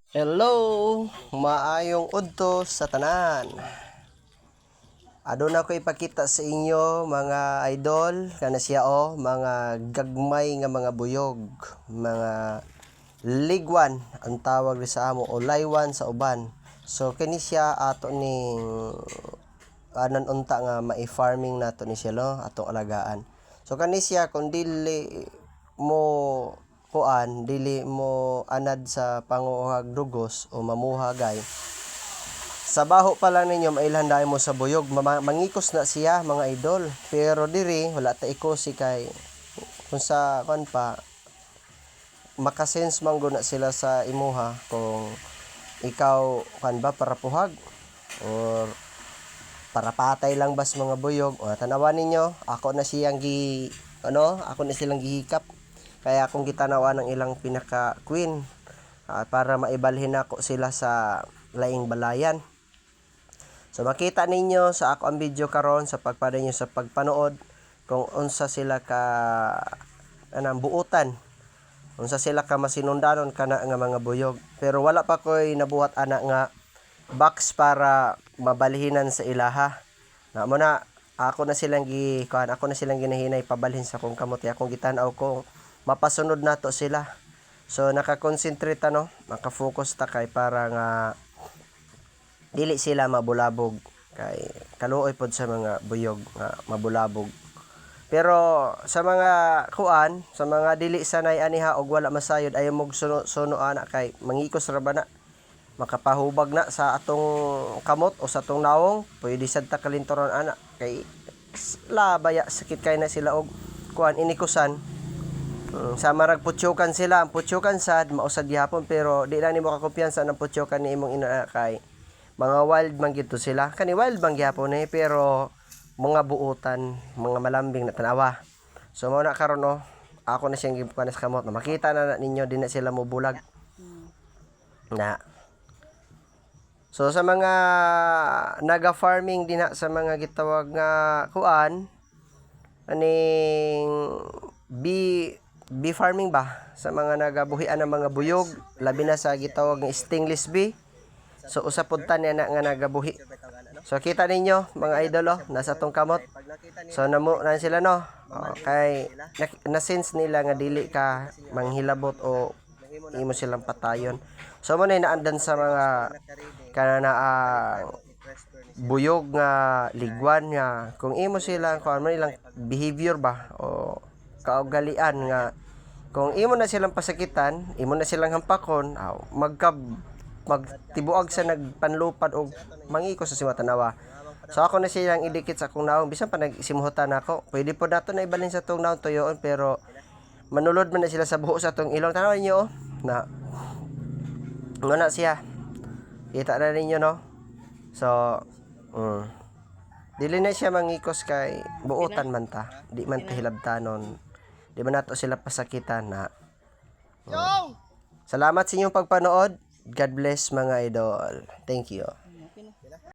Hello, maayong udto sa tanan. Aduna ko ipakita sa inyo mga idol, kana siya mga gagmay nga mga buyog, mga ligwan ang tawag sa amo o laywan sa uban. So kini siya ato ning anan unta nga mai-farming nato ni siya atong alagaan. So kani siya kung dili mo dili mo anad sa panguhag dugos o mamuhagay. Sa baho pa lang ninyo mailhanday mo sa buyog, mangikos na siya mga idol. Pero diri wala ta ikosi kay kung sa makasense man na sila sa imuha kung ikaw para puhag or para patay lang bas mga buyog. O tanawan ninyo, ako na silang gihikap. Kaya akong gitanawan ng ilang pinaka queen para maibalhin ako sila sa laing balayan. So makita ninyo sa ako ang video karon sa pagpada ninyo sa pagpanood kung unsa sila ka buutan. Unsa sila ka masinundanon kana nga mga buyog. Pero wala pa koy nabuhat ana nga box para mabalhinan sa ilaha. Na mo na ako na silang ginahinay pabalhin sa kong kamote akong gitanaw kung mapasunod nato sila. So naka-concentrate naka-focus ta kay para nga dili sila mabulabog kay kaluoy pod sa mga buyog nga mabulabog. Pero sa mga sa mga dili sanay aniha og wala masayod ayo mog suno ana kay mangikos ra ba na makapahubag na sa atong kamot o sa atong nawong pwede sad ta kalintoron ana kay labaya sakit kay na sila og inikusan. Sa marag putyokan sila, ang putyokan sad mausad gihapon pero di lang nimo ka kumpiyansa ng putyokan ni imong ina kay mga wild man gito sila. Kani wild bang gihapon pero mga buutan, mga malambing na tanawa. So mao na karon ako na siyang gipukan sa kamot. Makita na ninyo din na sila mobulag. Na. So sa mga naga-farming din sa mga gitawag nga aning bee farming ba sa mga nagabuhian ng mga buyog labi na sa gitawag nga stainless bee. So usapod ta niya na nga nagabuhi. So kita ninyo mga idol nasa tong kamot. So namo na sila kay na-sense nila nga dili ka manghilabot o imo silang patayon. So mo na naandan sa mga kanana buyog nga ligwan nga kung imo silang mo ilang behavior ba o kaugalian nga kung imo na silang pasakitan, imo na silang hampakon, magtibuag sa nagpanlupad og mangikos sa tanawa. So ako na silang idikit sa akong naong bisan pa nagsimuhutan ako. Pwede po nato na ibalhin sa tong naong tuyoon pero manulod man na sila sa buho sa tong ilong. Tanawan niyo na na siya. Kita na ninyo So dili na siya mangikos kay buutan man ta. Di man ta hilabtanon. Di man nato sila pasakitan na. Salamat sa inyong pagpanood. God bless mga idol. Thank you.